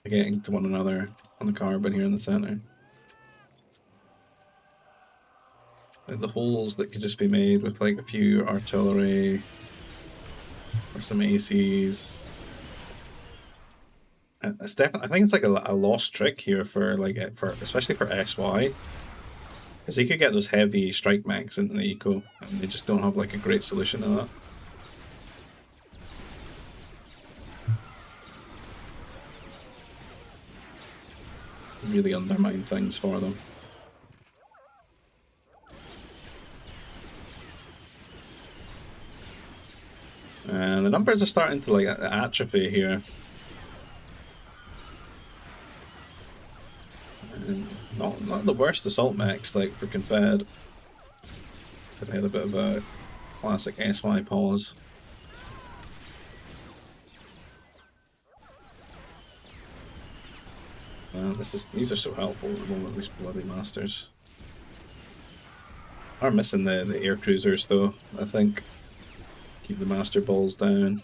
they're getting to one another on the carbon here in the center. Like the holes that could just be made with like a few artillery or some ACs. It's definitely, I think it's like a lost trick here for like especially for SY, because he could get those heavy strike mechs into the eco, and they just don't have like a great solution to that. Really undermine things for them. And the numbers are starting to like atrophy here. And not the worst assault mechs like for Confed. So they had a bit of a classic SY pause. These are so helpful at the moment, these bloody masters. Are missing the air cruisers though, I think. Keep the master balls down.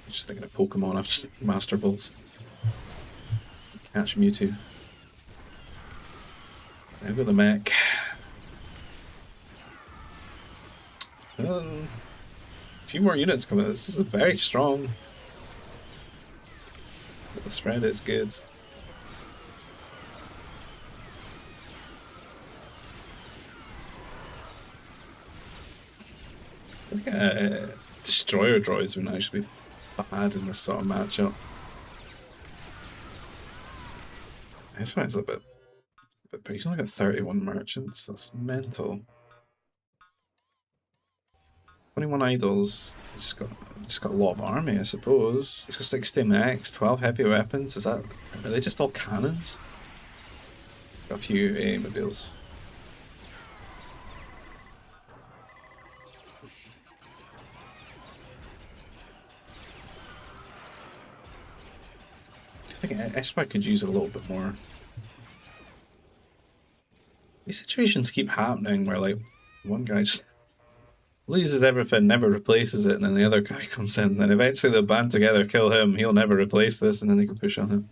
Just thinking of Pokemon, I've just master balls. Catch Mewtwo. There go the mech. A few more units coming. This is very strong. The spread is good. I think destroyer droids would actually be bad in this sort of matchup. This one's a bit he's only got 31 merchants, that's mental. 21 idols, he's just got a lot of army, I suppose. He's got 60 mechs, 12 heavy weapons, are they just all cannons? Got a few mobiles. I think SY could use a little bit more. These situations keep happening where like one guy just loses everything, never replaces it, and then the other guy comes in. Then eventually they'll band together, kill him. He'll never replace this, and then they can push on him.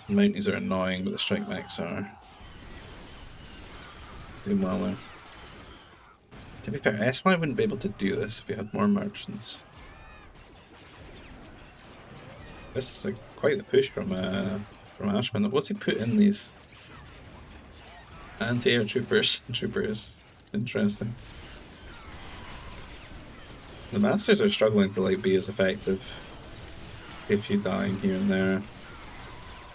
The mounties are annoying, but the strike mechs are doing well there. To be fair, SY wouldn't be able to do this if he had more merchants. This is quite the push from Ashman. What's he put in these? Anti-air troopers. Interesting. The masters are struggling to like be as effective. If you dying here and there.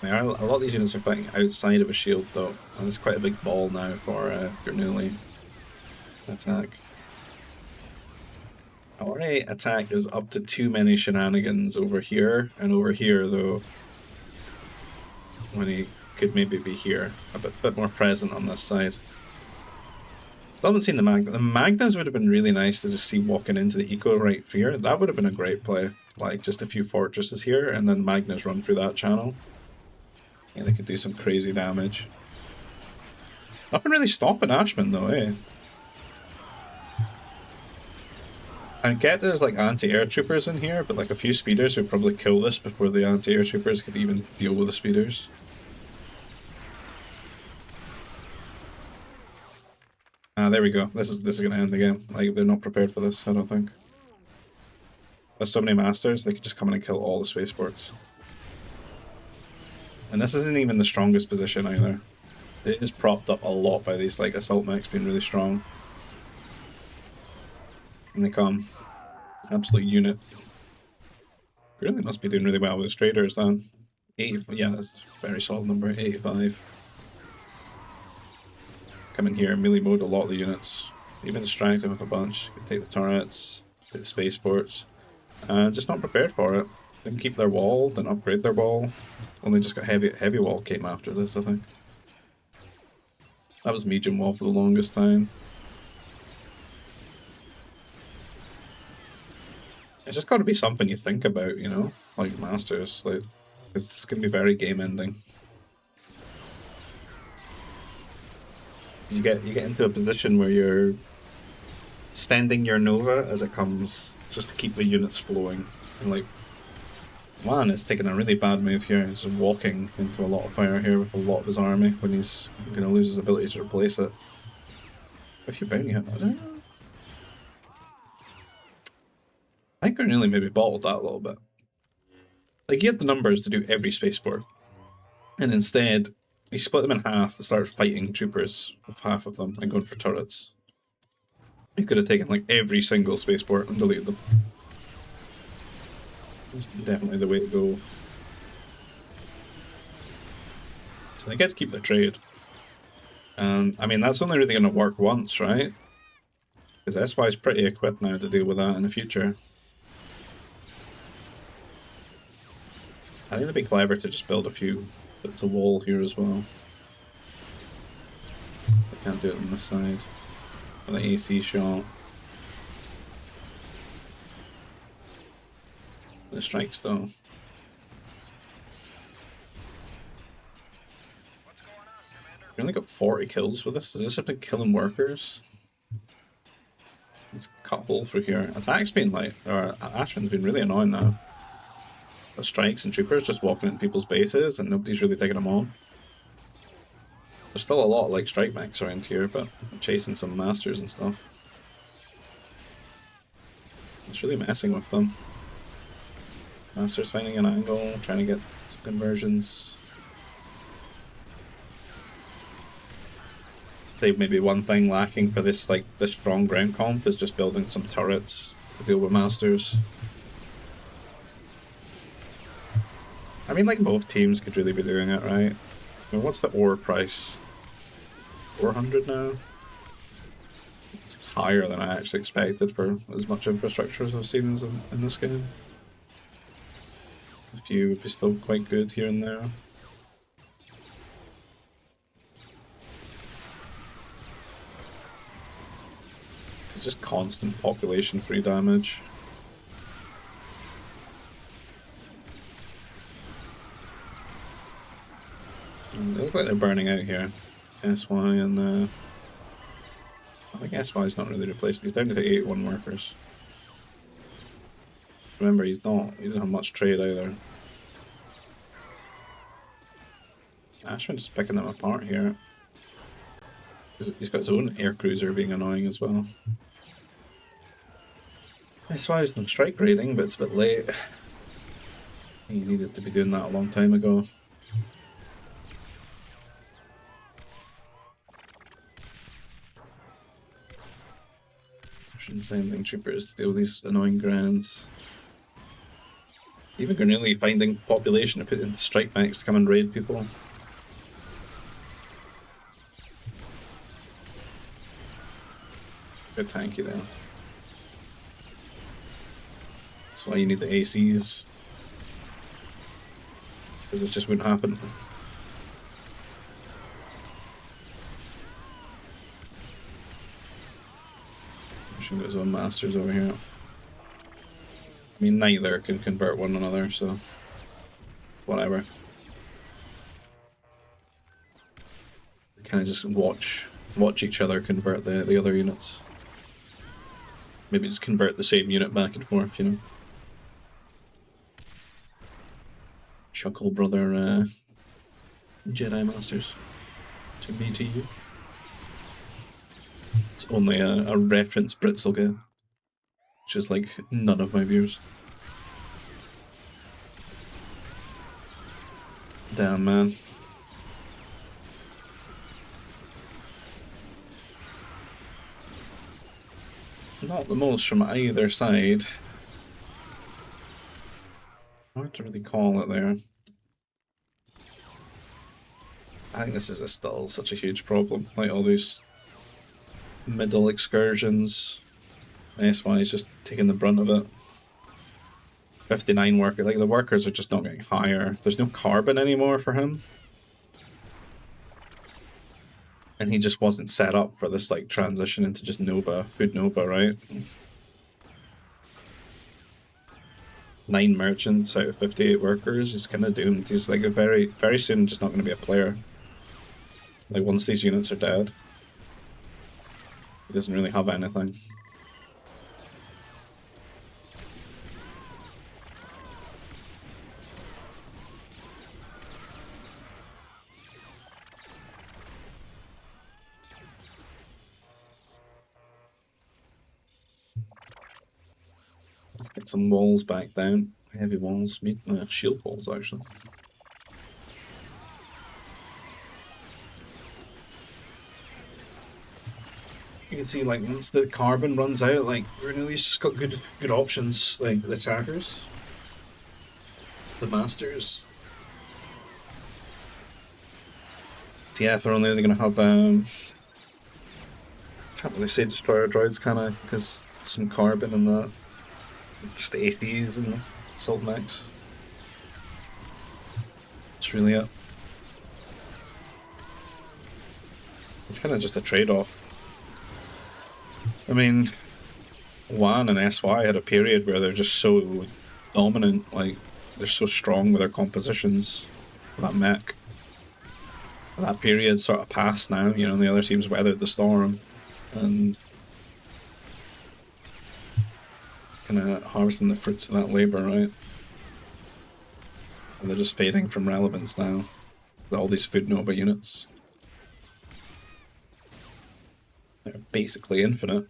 I mean, a lot of these units are fighting outside of a shield though, and it's quite a big ball now for Bernoulli attack. Our attack is up to too many shenanigans over here, and over here though, when he could maybe be here, a bit more present on this side. Still haven't seen the Magna. The Magnas would have been really nice to just see walking into the eco right here. That would have been a great play. Like just a few fortresses here, and then Magnas run through that channel. Yeah, they could do some crazy damage. Nothing really stopping Ashman though, eh? I get there's like anti-air troopers in here, but like a few speeders would probably kill this before the anti-air troopers could even deal with the speeders. Ah, there we go. This is gonna end the game. Like they're not prepared for this, I don't think. There's so many masters, they could just come in and kill all the spaceports. And this isn't even the strongest position either. It is propped up a lot by these like assault mechs being really strong. And they come. Absolute unit. Really must be doing really well with his traders then. 80, yeah, that's a very solid number. 85. Come in here, melee mode a lot of the units. Even distract them with a bunch. Could take the turrets, take the spaceports. Just not prepared for it. Didn't keep their wall, didn't upgrade their wall. Only just got heavy wall came after this, I think. That was medium wall for the longest time. It's just got to be something you think about, you know, like masters, like, because this can be very game ending. You get into a position where you're spending your Nova as it comes just to keep the units flowing. And like, Lan is taking a really bad move here. He's walking into a lot of fire here with a lot of his army when he's going to lose his ability to replace it. If you bounty hunter, I think Bernoulli maybe bottled that a little bit. Like, he had the numbers to do every spaceport, and instead he split them in half and started fighting troopers with half of them and going for turrets. He could have taken like every single spaceport and deleted them. That's definitely the way to go. So they get to keep the trade. And I mean, that's only really going to work once, right? Because SY is pretty equipped now to deal with that in the future. I think it'd be clever to just build a few bits of wall here as well. They can't do it on this side. With the AC shot. The strikes though. We only got 40 kills with this. Does this have been killing workers? Let's cut hole through here. Attack's been like, or Ashman's been really annoying now. The strikes and troopers just walking into people's bases and nobody's really taking them on. There's still a lot of like strike mechs around here, but I'm chasing some masters and stuff. It's really messing with them. Masters finding an angle, trying to get some conversions. I'd say maybe one thing lacking for this this strong ground comp is just building some turrets to deal with masters. I mean, like, both teams could really be doing it, right? I mean, what's the ore price? 400 now? It seems higher than I actually expected for as much infrastructure as I've seen in this game. A few would be still quite good here and there. It's just constant population free damage. They look like they're burning out here. SY and I guess why he's not really replaced. He's down to 81 workers. Remember, he doesn't have much trade either. Ashman's just picking them apart here. He's got his own air cruiser being annoying as well. That's why he's no strike rating, but it's a bit late. He needed to be doing that a long time ago. Russian sending troopers to deal with these annoying grounds. Even Granuli finding population to put into strike banks to come and raid people. Good tanky there. That's why you need the ACs. Because this just wouldn't happen. Russian got his own masters over here. I mean, neither can convert one another, so whatever. Kind of just watch each other convert the other units. Maybe just convert the same unit back and forth, you know. Chuckle brother Jedi Masters to BTU. It's only a reference Brits will get. Which is like none of my viewers. Damn, man. Not the most from either side. Hard to really call it there. I think this is still such a huge problem. Like all these middle excursions. SY is just taking the brunt of it. 59 worker, like the workers are just not getting higher. There's no carbon anymore for him. And he just wasn't set up for this like transition into just Nova, Food Nova, right? 9 merchants out of 58 workers is kind of doomed. He's like very soon just not going to be a player. Like once these units are dead, he doesn't really have anything. Get some walls back down. Heavy walls, shield walls actually. You can see like once the carbon runs out, like Renili's just got good options, like the attackers, the masters. TF are only gonna have can't really say destroyer droids, kinda, because some carbon and that. Just the ACs and Assault Max. That's really it. It's kind of just a trade-off. I mean, WAN and SY had a period where they're just so dominant, like, they're so strong with their compositions. That mech. That period sort of passed now, you know, the other teams weathered the storm. And kind of harvesting the fruits of that labor, right? And they're just fading from relevance now. All these Food Nova units. They're basically infinite.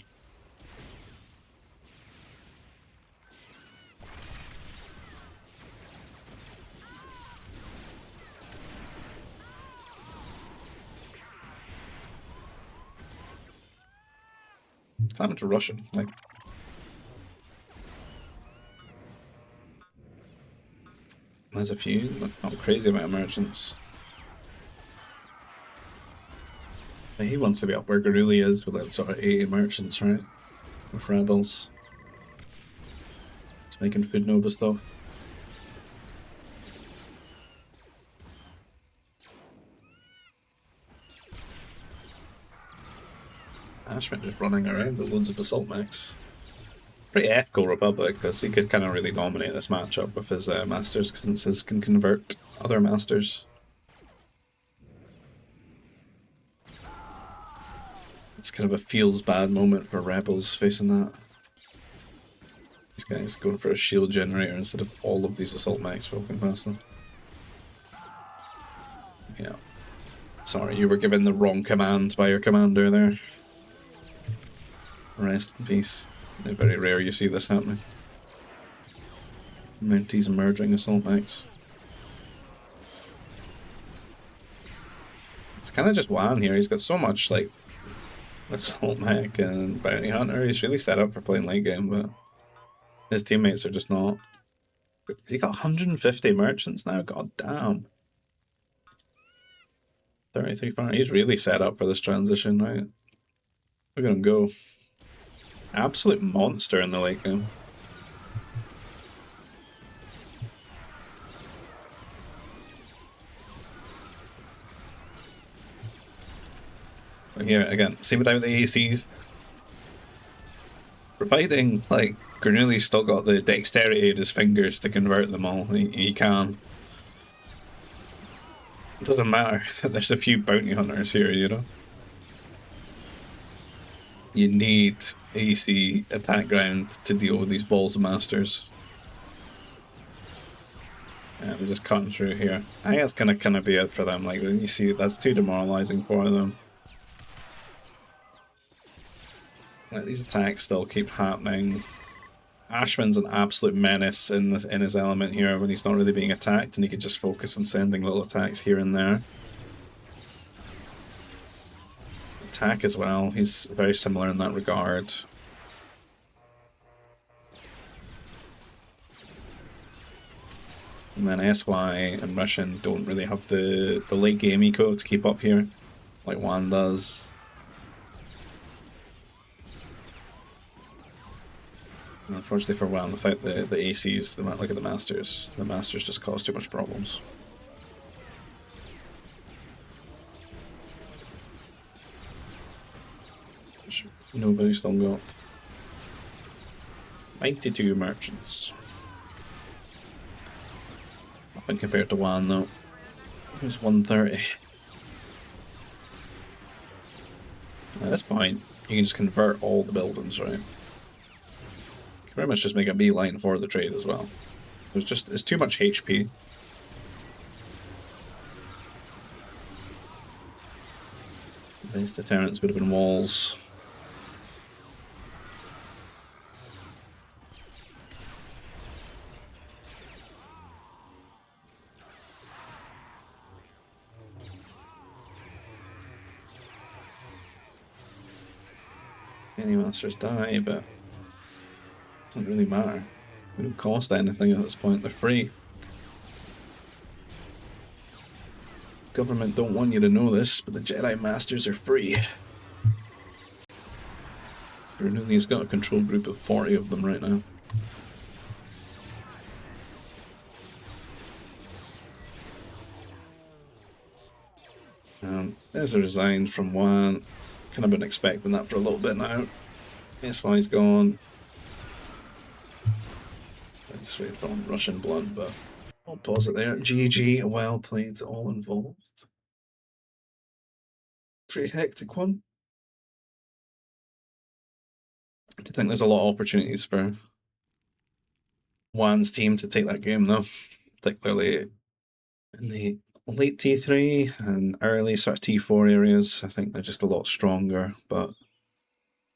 It's happened to Russian, like. There's a few, but not a crazy amount of merchants. But he wants to be up where Garuli is with like sort of 80 merchants, right? With rebels. It's making Food Nova stuff. Ashman just running around with loads of assault mechs. Pretty ethical Republic, because he could kind of really dominate this matchup with his masters, since his can convert other masters. It's kind of a feels bad moment for Rebels facing that. These guys going for a shield generator instead of all of these assault mechs walking past them. Yeah. Sorry, you were given the wrong command by your commander there. Rest in peace. Very rare you see this happening. Mounties merging assault mechs. It's kind of just Juan here. He's got so much, like, assault mech and bounty hunter. He's really set up for playing late game, but his teammates are just not. Has he got 150 merchants now? God damn. 33 fire. He's really set up for this transition, right? Look at him go. Absolute monster in the late game. But here, again, see without the ACs. Providing, like, Granulli's still got the dexterity in his fingers to convert them all. He can. It doesn't matter that there's a few bounty hunters here, you know? You need AC attack ground to deal with these balls of masters. Yeah, we're just cutting through here. I think that's gonna be it for them. Like, you see, that's too demoralizing for them. Like, these attacks still keep happening. Ashman's an absolute menace in his element here when he's not really being attacked, and he could just focus on sending little attacks here and there. Attack as well, he's very similar in that regard. And then SY and Russian don't really have the late game eco to keep up here, like Juan does. And unfortunately for Juan, without the ACs, look at the Masters. The Masters just cause too much problems. Nobody still got 92 merchants. Nothing compared to Juan though. It was 130. At this point, you can just convert all the buildings, right? You can pretty much just make a beeline for the trade as well. It's too much HP. The base deterrents would have been walls. Any masters die, but it doesn't really matter. They don't cost anything at this point, they're free. Government don't want you to know this, but the Jedi Masters are free. Brunelli's got a control group of 40 of them right now. There's a resign from Juan. Kind of been expecting that for a little bit now. SY's gone. I just waited for Russian blunt, but I'll pause it there. GG, well played to all involved. Pretty hectic one. I do think there's a lot of opportunities for Juan's team to take that game though, particularly in the late T3 and early sort of T4 areas. I think they're just a lot stronger, but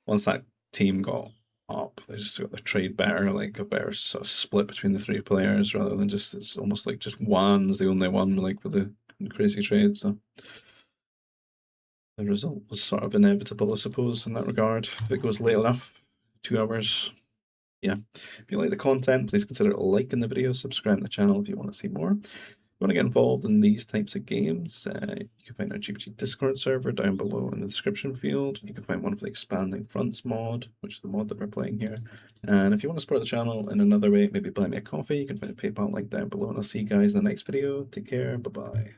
once that team got up, they just got the trade better, like a better sort of split between the three players rather than just, it's almost like just Juan's the only one like with the crazy trade, so the result was sort of inevitable, I suppose, in that regard. If it goes late enough, 2 hours. Yeah, if you like the content, please consider liking the video, subscribe to the channel if you want to see more. If you want to get involved in these types of games, you can find our GPG Discord server down below in the description field. You can find one for the Expanding Fronts mod, which is the mod that we're playing here. And if you want to support the channel in another way, maybe buy me a coffee, you can find a PayPal link down below. And I'll see you guys in the next video. Take care. Bye-bye.